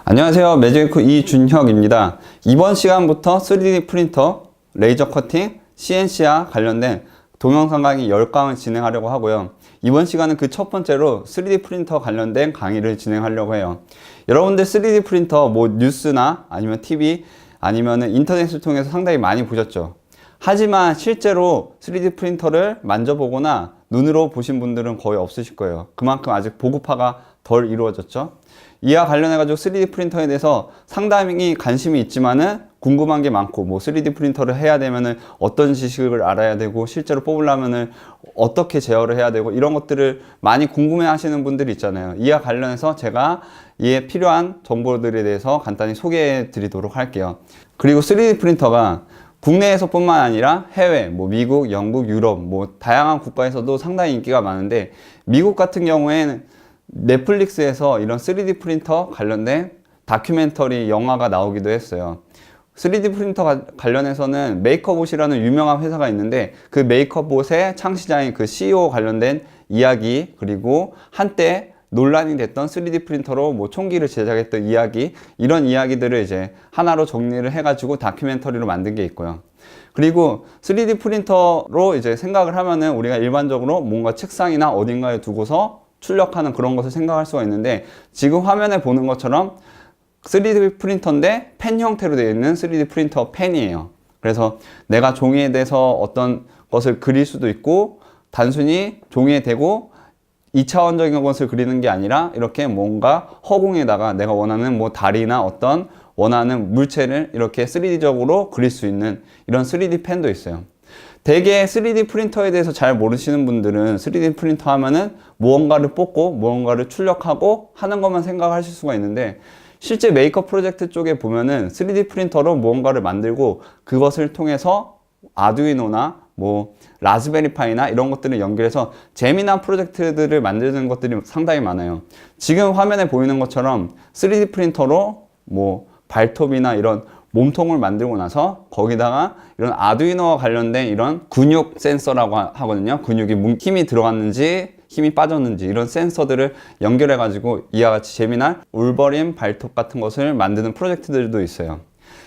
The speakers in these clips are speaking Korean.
안녕하세요. 매직웨이크 이준혁입니다. 이번 시간부터 3D 프린터, 레이저 커팅, CNC와 관련된 동영상 강의 10강을 진행하려고 하고요. 이번 시간은 그 첫 번째로 3D 프린터 관련된 강의를 진행하려고 해요. 여러분들 3D 프린터 뉴스나 아니면 TV 아니면 인터넷을 통해서 상당히 많이 보셨죠. 하지만 실제로 3D 프린터를 만져보거나 눈으로 보신 분들은 거의 없으실 거예요. 그만큼 아직 보급화가 덜 이루어졌죠. 이와 관련해가지고 3D 프린터에 대해서 상당히 관심이 있지만은 궁금한 게 많고, 3D 프린터를 해야 되면은 어떤 지식을 알아야 되고, 실제로 뽑으려면은 어떻게 제어를 해야 되고, 이런 것들을 많이 궁금해 하시는 분들이 있잖아요. 이와 관련해서 제가 이에 필요한 정보들에 대해서 간단히 소개해 드리도록 할게요. 그리고 3D 프린터가 국내에서 뿐만 아니라 해외, 미국, 영국, 유럽, 다양한 국가에서도 상당히 인기가 많은데, 미국 같은 경우에는 넷플릭스에서 이런 3D 프린터 관련된 다큐멘터리 영화가 나오기도 했어요. 3D 프린터 관련해서는 메이커봇이라는 유명한 회사가 있는데, 그 메이커봇의 창시자인 그 CEO 관련된 이야기, 그리고 한때 논란이 됐던 3D 프린터로 총기를 제작했던 이야기, 이런 이야기들을 이제 하나로 정리를 해가지고 다큐멘터리로 만든 게 있고요. 그리고 3D 프린터로 이제 생각을 하면은 우리가 일반적으로 뭔가 책상이나 어딘가에 두고서 출력하는 그런 것을 생각할 수가 있는데, 지금 화면에 보는 것처럼 3D 프린터인데 펜 형태로 되어 있는 3D 프린터 펜이에요. 그래서 내가 종이에 대해서 어떤 것을 그릴 수도 있고, 단순히 종이에 대고 2차원적인 것을 그리는 게 아니라 이렇게 뭔가 허공에다가 내가 원하는 달이나 어떤 원하는 물체를 이렇게 3D적으로 그릴 수 있는 이런 3D 펜도 있어요. 대개 3D 프린터에 대해서 잘 모르시는 분들은 3D 프린터 하면은 무언가를 뽑고 무언가를 출력하고 하는 것만 생각하실 수가 있는데, 실제 메이커 프로젝트 쪽에 보면은 3D 프린터로 무언가를 만들고 그것을 통해서 아두이노나 라즈베리파이나 이런 것들을 연결해서 재미난 프로젝트들을 만드는 것들이 상당히 많아요. 지금 화면에 보이는 것처럼 3D 프린터로 발톱이나 이런 몸통을 만들고 나서 거기다가 이런 아두이노와 관련된 이런 근육 센서라고 하거든요. 근육이 힘이 들어갔는지 힘이 빠졌는지 이런 센서들을 연결해 가지고 이와 같이 재미난 울버린 발톱 같은 것을 만드는 프로젝트들도 있어요.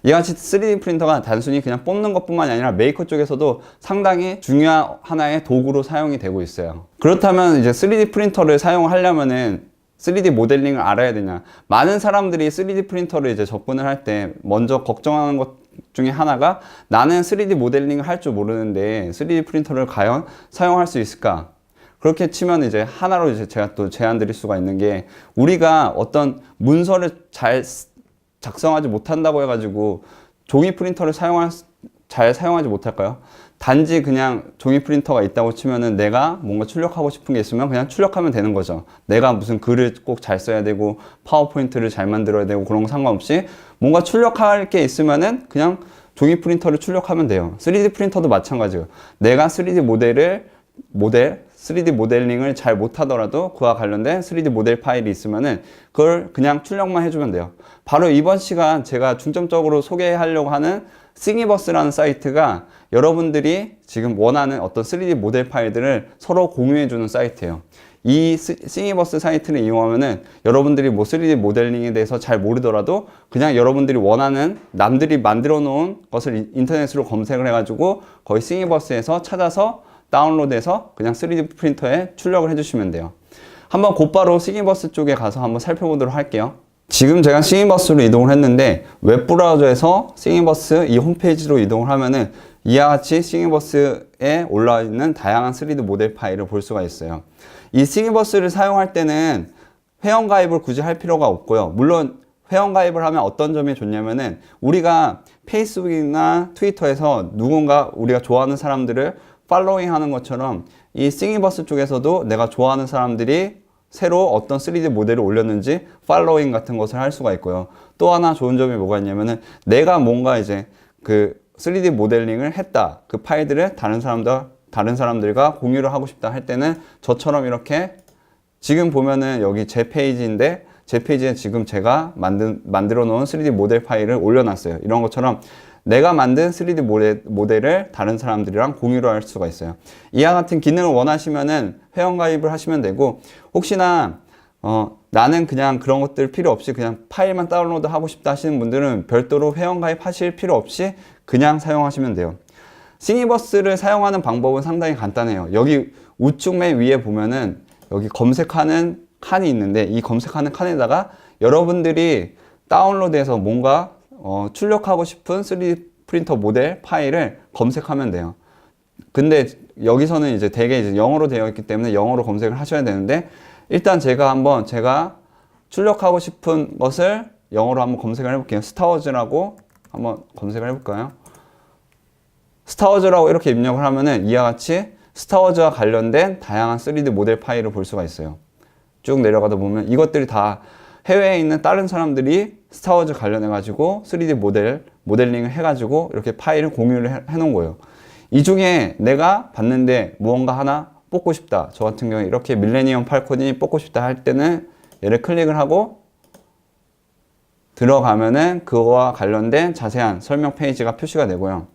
이와 같이 3D 프린터가 단순히 그냥 뽑는 것뿐만이 아니라 메이커 쪽에서도 상당히 중요한 하나의 도구로 사용이 되고 있어요. 그렇다면 이제 3D 프린터를 사용하려면은 3D 모델링을 알아야 되냐? 많은 사람들이 3D 프린터를 이제 접근을 할 때 먼저 걱정하는 것 중에 하나가, 나는 3D 모델링을 할 줄 모르는데 3D 프린터를 과연 사용할 수 있을까? 그렇게 치면 이제 하나로 이제 제가 또 제안 드릴 수가 있는 게, 우리가 어떤 문서를 잘 작성하지 못한다고 해가지고 종이 프린터를 잘 사용하지 못할까요? 단지 그냥 종이 프린터가 있다고 치면은 내가 뭔가 출력하고 싶은 게 있으면 그냥 출력하면 되는 거죠. 내가 무슨 글을 꼭 잘 써야 되고 파워포인트를 잘 만들어야 되고 그런 거 상관없이 뭔가 출력할 게 있으면은 그냥 종이 프린터를 출력하면 돼요. 3D 프린터도 마찬가지예요. 내가 3D 모델링을 잘 못하더라도 그와 관련된 3D 모델 파일이 있으면은 그걸 그냥 출력만 해주면 돼요. 바로 이번 시간 제가 중점적으로 소개하려고 하는 싱이버스라는 사이트가 여러분들이 지금 원하는 어떤 3D 모델 파일들을 서로 공유해주는 사이트예요. 이 싱이버스 사이트를 이용하면은 여러분들이 3D 모델링에 대해서 잘 모르더라도 그냥 여러분들이 원하는 남들이 만들어 놓은 것을 인터넷으로 검색을 해가지고 거의 싱이버스에서 찾아서 다운로드해서 그냥 3D 프린터에 출력을 해주시면 돼요. 한번 곧바로 싱이버스 쪽에 가서 한번 살펴보도록 할게요. 지금 제가 싱이버스로 이동을 했는데, 웹브라우저에서 싱이버스 이 홈페이지로 이동을 하면은 이와 같이 싱이버스에 올라와 있는 다양한 3D 모델 파일을 볼 수가 있어요. 이 싱이버스를 사용할 때는 회원가입을 굳이 할 필요가 없고요. 물론 회원가입을 하면 어떤 점이 좋냐면은, 우리가 페이스북이나 트위터에서 누군가 우리가 좋아하는 사람들을 팔로잉 하는 것처럼 이 싱이버스 쪽에서도 내가 좋아하는 사람들이 새로 어떤 3D 모델을 올렸는지 팔로잉 같은 것을 할 수가 있고요. 또 하나 좋은 점이 뭐가 있냐면은, 내가 뭔가 이제 그 3D 모델링을 했다, 그 파일들을 다른 사람들과 공유를 하고 싶다 할 때는 저처럼 이렇게, 지금 보면은 여기 제 페이지인데 제 페이지에 지금 제가 만들어 놓은 3D 모델 파일을 올려놨어요. 이런 것처럼 내가 만든 3D 모델을 다른 사람들이랑 공유를 할 수가 있어요. 이와 같은 기능을 원하시면은 회원가입을 하시면 되고, 혹시나 나는 그냥 그런 것들 필요 없이 그냥 파일만 다운로드 하고 싶다 하시는 분들은 별도로 회원가입 하실 필요 없이 그냥 사용하시면 돼요. 싱이버스를 사용하는 방법은 상당히 간단해요. 여기 우측 맨 위에 보면은 여기 검색하는 칸이 있는데 이 검색하는 칸에다가 여러분들이 다운로드해서 뭔가 출력하고 싶은 3D 프린터 모델 파일을 검색하면 돼요. 근데 여기서는 이제 대개 이제 영어로 되어 있기 때문에 영어로 검색을 하셔야 되는데 일단 제가 출력하고 싶은 것을 영어로 한번 검색을 해볼게요. 스타워즈라고 한번 검색을 해볼까요? 스타워즈라고 이렇게 입력을 하면은 이와 같이 스타워즈와 관련된 다양한 3D 모델 파일을 볼 수가 있어요. 쭉 내려가다 보면 이것들이 다 해외에 있는 다른 사람들이 스타워즈 관련해 가지고 3D 모델링을 해 가지고 이렇게 파일을 공유를 해 놓은 거예요. 이 중에 내가 봤는데 무언가 하나 뽑고 싶다. 저 같은 경우에 이렇게 밀레니엄 팔콘이 뽑고 싶다 할 때는 얘를 클릭을 하고 들어가면은 그거와 관련된 자세한 설명 페이지가 표시가 되고요.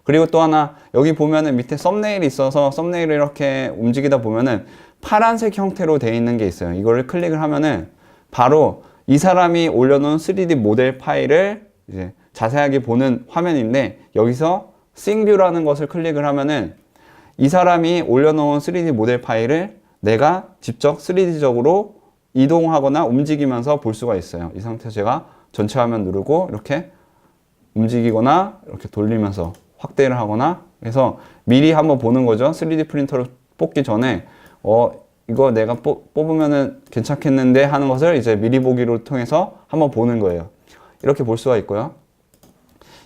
그리고 또 하나 여기 보면은 밑에 썸네일이 있어서 썸네일을 이렇게 움직이다 보면은 파란색 형태로 되어 있는 게 있어요. 이거를 클릭을 하면은 바로 이 사람이 올려놓은 3D 모델 파일을 이제 자세하게 보는 화면인데 여기서 싱뷰라는 것을 클릭을 하면은 이 사람이 올려놓은 3D 모델 파일을 내가 직접 3D적으로 이동하거나 움직이면서 볼 수가 있어요. 이 상태에서 제가 전체 화면 누르고 이렇게 움직이거나 이렇게 돌리면서 확대를 하거나 해서 미리 한번 보는 거죠. 3D 프린터를 뽑기 전에 이거 내가 뽑으면은 괜찮겠는데 하는 것을 이제 미리 보기를 통해서 한번 보는 거예요. 이렇게 볼 수가 있고요.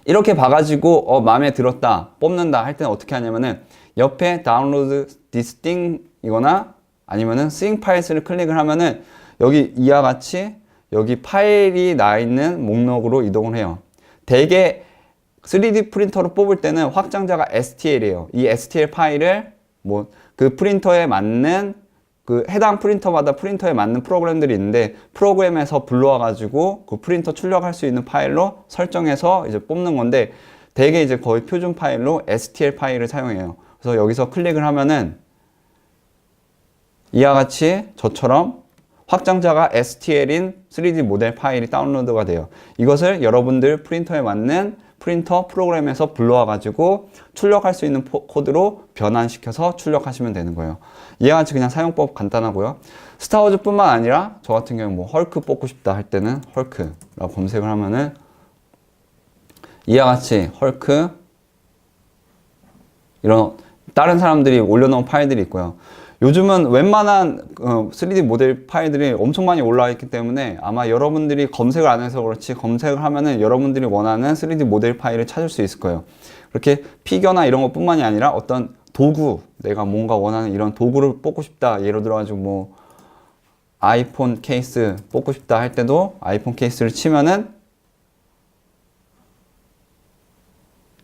이렇게 봐가지고 마음에 들었다 뽑는다 할 때는 어떻게 하냐면은 옆에 다운로드 this thing 이거나 아니면은 sync 파일스를 클릭을 하면은 여기 이와 같이 여기 파일이 나 있는 목록으로 이동을 해요. 대개 3D 프린터로 뽑을 때는 확장자가 STL이에요. 이 STL 파일을 뭐 그 프린터에 맞는 그 해당 프린터마다 프린터에 맞는 프로그램들이 있는데 프로그램에서 불러와 가지고 그 프린터 출력할 수 있는 파일로 설정해서 이제 뽑는 건데 대개 이제 거의 표준 파일로 STL 파일을 사용해요. 그래서 여기서 클릭을 하면은 이와 같이 저처럼 확장자가 STL인 3D 모델 파일이 다운로드가 돼요. 이것을 여러분들 프린터에 맞는 프린터 프로그램에서 불러와 가지고 출력할 수 있는 코드로 변환시켜서 출력하시면 되는 거예요. 이와 같이 그냥 사용법 간단하고요. 스타워즈 뿐만 아니라 저 같은 경우 뭐 헐크 뽑고 싶다 할 때는 헐크라고 검색을 하면은 이와 같이 헐크 이런 다른 사람들이 올려놓은 파일들이 있고요. 요즘은 웬만한 3D 모델 파일들이 엄청 많이 올라와 있기 때문에 아마 여러분들이 검색을 안 해서 그렇지 검색을 하면은 여러분들이 원하는 3D 모델 파일을 찾을 수 있을 거예요. 그렇게 피규어나 이런 것 뿐만이 아니라 어떤 도구, 내가 뭔가 원하는 이런 도구를 뽑고 싶다. 예를 들어가지고 뭐 아이폰 케이스 뽑고 싶다 할 때도 아이폰 케이스를 치면은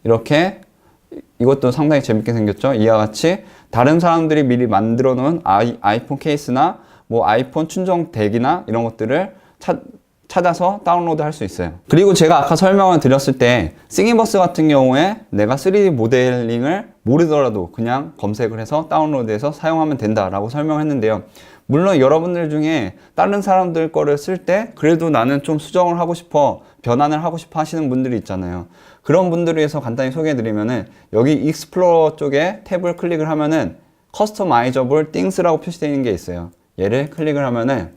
이렇게 이것도 상당히 재밌게 생겼죠. 이와 같이 다른 사람들이 미리 만들어 놓은 아이폰 케이스나 뭐 아이폰 충전덱이나 이런 것들을 찾아서 다운로드 할 수 있어요. 그리고 제가 아까 설명을 드렸을 때 싱이버스 같은 경우에 내가 3D 모델링을 모르더라도 그냥 검색을 해서 다운로드해서 사용하면 된다라고 설명했는데요. 물론 여러분들 중에 다른 사람들 거를 쓸 때 그래도 나는 좀 수정을 하고 싶어, 변환을 하고 싶어 하시는 분들이 있잖아요. 그런 분들을 위해서 간단히 소개해 드리면은 여기 익스플로러 쪽에 탭을 클릭을 하면은 커스터마이저블 띵스라고 표시되어 있는 게 있어요. 얘를 클릭을 하면은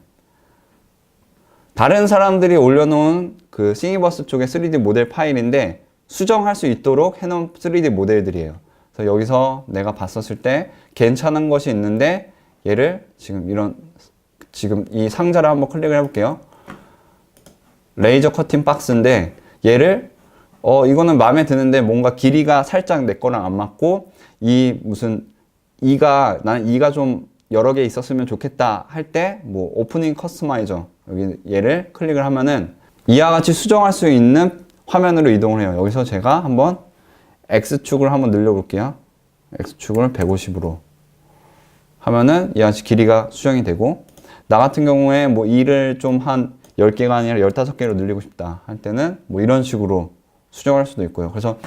다른 사람들이 올려놓은 그 싱이버스 쪽의 3D 모델 파일인데 수정할 수 있도록 해놓은 3D 모델들이에요. 그래서 여기서 내가 봤었을 때 괜찮은 것이 있는데 얘를 지금 이 상자를 한번 클릭을 해볼게요. 레이저 커팅 박스인데 얘를 이거는 마음에 드는데 뭔가 길이가 살짝 내 거랑 안 맞고 나는 이가 좀 여러 개 있었으면 좋겠다 할 때 뭐 오프닝 커스터마이저 여기 얘를 클릭을 하면은 이와 같이 수정할 수 있는 화면으로 이동을 해요. 여기서 제가 한번 X축을 한번 늘려볼게요. X축을 150으로 하면은 이와 같이 길이가 수정이 되고 나 같은 경우에 뭐 이를 좀 한 10개가 아니라 15개로 늘리고 싶다 할 때는 뭐 이런 식으로 수정할 수도 있고요. 그래서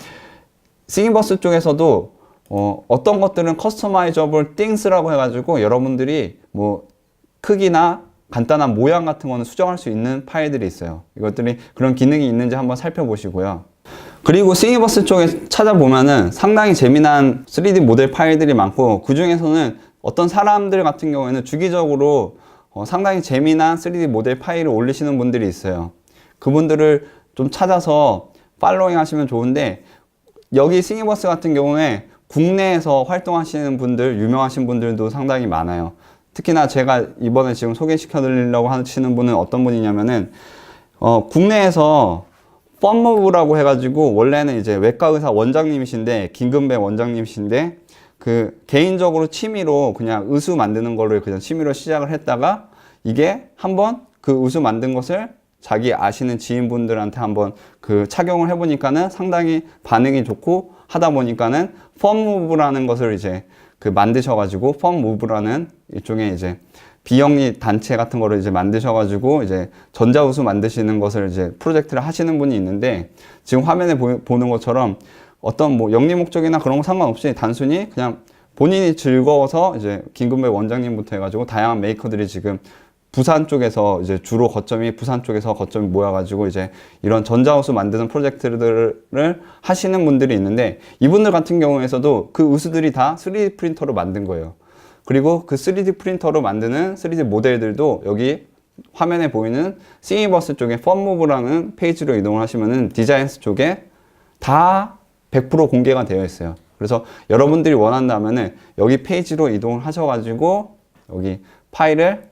싱이버스 쪽에서도 어떤 것들은 커스터마이저블 띵스라고 해가지고 여러분들이 뭐 크기나 간단한 모양 같은 거는 수정할 수 있는 파일들이 있어요. 이것들이 그런 기능이 있는지 한번 살펴보시고요. 그리고 싱이버스 쪽에 찾아보면은 상당히 재미난 3D 모델 파일들이 많고, 그 중에서는 어떤 사람들 같은 경우에는 주기적으로 상당히 재미난 3D 모델 파일을 올리시는 분들이 있어요. 그분들을 좀 찾아서 팔로잉 하시면 좋은데, 여기 싱이버스 같은 경우에 국내에서 활동하시는 분들, 유명하신 분들도 상당히 많아요. 특히나 제가 이번에 지금 소개시켜 드리려고 하시는 분은 어떤 분이냐면은 국내에서 펌무브라고 해가지고, 원래는 이제 외과 의사 원장님이신데, 김근배 원장님이신데, 그 개인적으로 취미로 그냥 의수 만드는 거를 그냥 취미로 시작을 했다가, 이게 한번 그 의수 만든 것을 자기 아시는 지인분들한테 한번 그 착용을 해보니까는 상당히 반응이 좋고, 하다 보니까는 펌무브라는 것을 이제 그 만드셔가지고, 펌무브라는 일종의 이제 비영리 단체 같은 거를 이제 만드셔가지고 이제 전자우수 만드시는 것을 이제 프로젝트를 하시는 분이 있는데, 지금 화면에 보는 것처럼 어떤 뭐 영리 목적이나 그런 거 상관없이 단순히 그냥 본인이 즐거워서 이제 김근배 원장님부터 해가지고 다양한 메이커들이 지금 부산 쪽에서 이제 주로 부산 쪽에서 거점이 모여가지고 이제 이런 전자우수 만드는 프로젝트들을 하시는 분들이 있는데, 이분들 같은 경우에서도 그 우수들이 다 3D 프린터로 만든 거예요. 그리고 그 3D 프린터로 만드는 3D 모델들도 여기 화면에 보이는 싱이버스 쪽에 펌무브라는 페이지로 이동을 하시면은 디자인스 쪽에 다 100% 공개가 되어 있어요. 그래서 여러분들이 원한다면은 여기 페이지로 이동을 하셔가지고 여기 파일을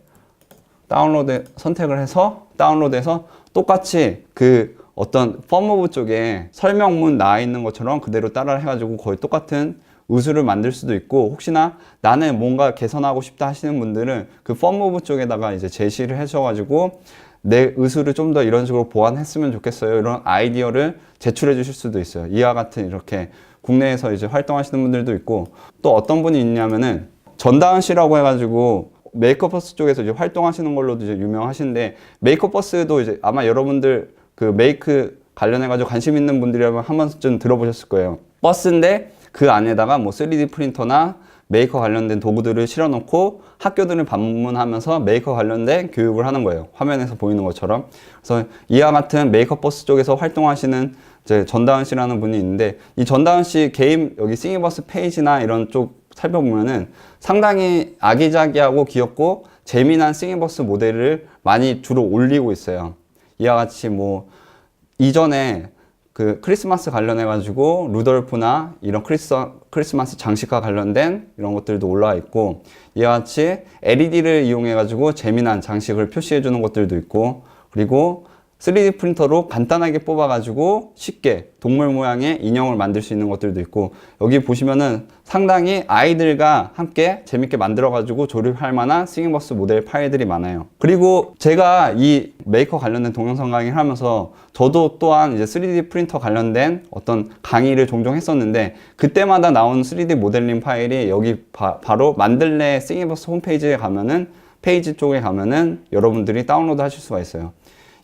선택을 해서 다운로드해서 똑같이 그 어떤 펌무브 쪽에 설명문 나와 있는 것처럼 그대로 따라 해가지고 거의 똑같은 의수를 만들 수도 있고, 혹시나 나는 뭔가 개선하고 싶다 하시는 분들은 그 펌무브 쪽에다가 이제 제시를 하셔가지고 내 의수를 좀 더 이런 식으로 보완했으면 좋겠어요, 이런 아이디어를 제출해 주실 수도 있어요. 이와 같은 이렇게 국내에서 이제 활동하시는 분들도 있고, 또 어떤 분이 있냐면은 전다은 씨라고 해가지고 메이크업버스 쪽에서 이제 활동하시는 걸로도 이제 유명하신데, 메이크업버스도 이제 아마 여러분들 그 메이크 관련해가지고 관심 있는 분들이라면 한 번쯤 들어보셨을 거예요. 버스인데 그 안에다가 뭐 3D 프린터나 메이커 관련된 도구들을 실어놓고 학교들을 방문하면서 메이커 관련된 교육을 하는 거예요. 화면에서 보이는 것처럼. 그래서 이와 같은 메이커 버스 쪽에서 활동하시는 이제 전다은 씨라는 분이 있는데, 이 전다은 씨 개인 여기 싱이버스 페이지나 이런 쪽 살펴보면은 상당히 아기자기하고 귀엽고 재미난 싱이버스 모델을 많이 주로 올리고 있어요. 이와 같이 뭐 이전에 그 크리스마스 관련해가지고 루돌프나 이런 크리스마스 장식과 관련된 이런 것들도 올라와 있고, 이와 같이 LED를 이용해가지고 재미난 장식을 표시해주는 것들도 있고, 그리고 3D 프린터로 간단하게 뽑아가지고 쉽게 동물 모양의 인형을 만들 수 있는 것들도 있고, 여기 보시면은 상당히 아이들과 함께 재밌게 만들어가지고 조립할 만한 싱이버스 모델 파일들이 많아요. 그리고 제가 이 메이커 관련된 동영상 강의를 하면서 저도 또한 이제 3D 프린터 관련된 어떤 강의를 종종 했었는데, 그때마다 나온 3D 모델링 파일이 여기 바로 만들래 싱이버스 홈페이지에 가면은, 페이지 쪽에 가면은 여러분들이 다운로드 하실 수가 있어요.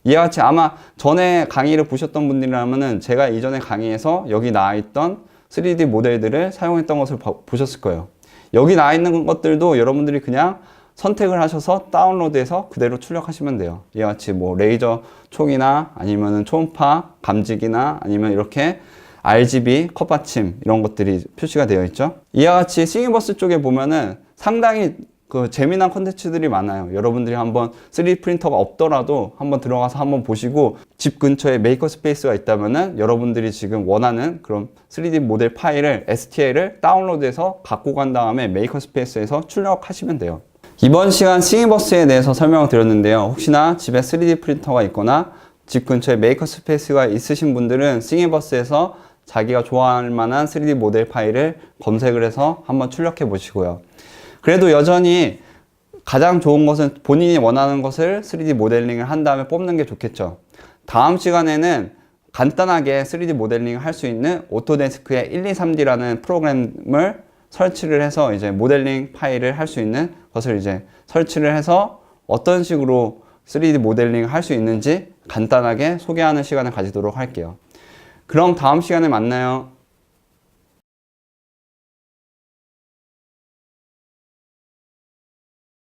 이와 같이 아마 전에 강의를 보셨던 분들이라면은 제가 이전에 강의에서 여기 나와 있던 3D 모델들을 사용했던 것을 보셨을 거예요. 여기 나와 있는 것들도 여러분들이 그냥 선택을 하셔서 다운로드해서 그대로 출력하시면 돼요. 이와 같이 뭐 레이저 총이나 아니면은 초음파 감지기나 아니면 이렇게 RGB 컵받침 이런 것들이 표시가 되어 있죠. 이와 같이 싱이버스 쪽에 보면은 상당히 그 재미난 콘텐츠들이 많아요. 여러분들이 한번 3D 프린터가 없더라도 한번 들어가서 한번 보시고, 집 근처에 메이커 스페이스가 있다면은 여러분들이 지금 원하는 그런 3D 모델 파일을 STL을 다운로드해서 갖고 간 다음에 메이커 스페이스에서 출력하시면 돼요. 이번 시간 싱이버스에 대해서 설명을 드렸는데요. 혹시나 집에 3D 프린터가 있거나 집 근처에 메이커 스페이스가 있으신 분들은 싱이버스에서 자기가 좋아할 만한 3D 모델 파일을 검색을 해서 한번 출력해 보시고요. 그래도 여전히 가장 좋은 것은 본인이 원하는 것을 3D 모델링을 한 다음에 뽑는 게 좋겠죠. 다음 시간에는 간단하게 3D 모델링을 할 수 있는 오토데스크의 123D라는 프로그램을 설치를 해서 이제 모델링 파일을 할 수 있는 것을 이제 설치를 해서 어떤 식으로 3D 모델링을 할 수 있는지 간단하게 소개하는 시간을 가지도록 할게요. 그럼 다음 시간에 만나요.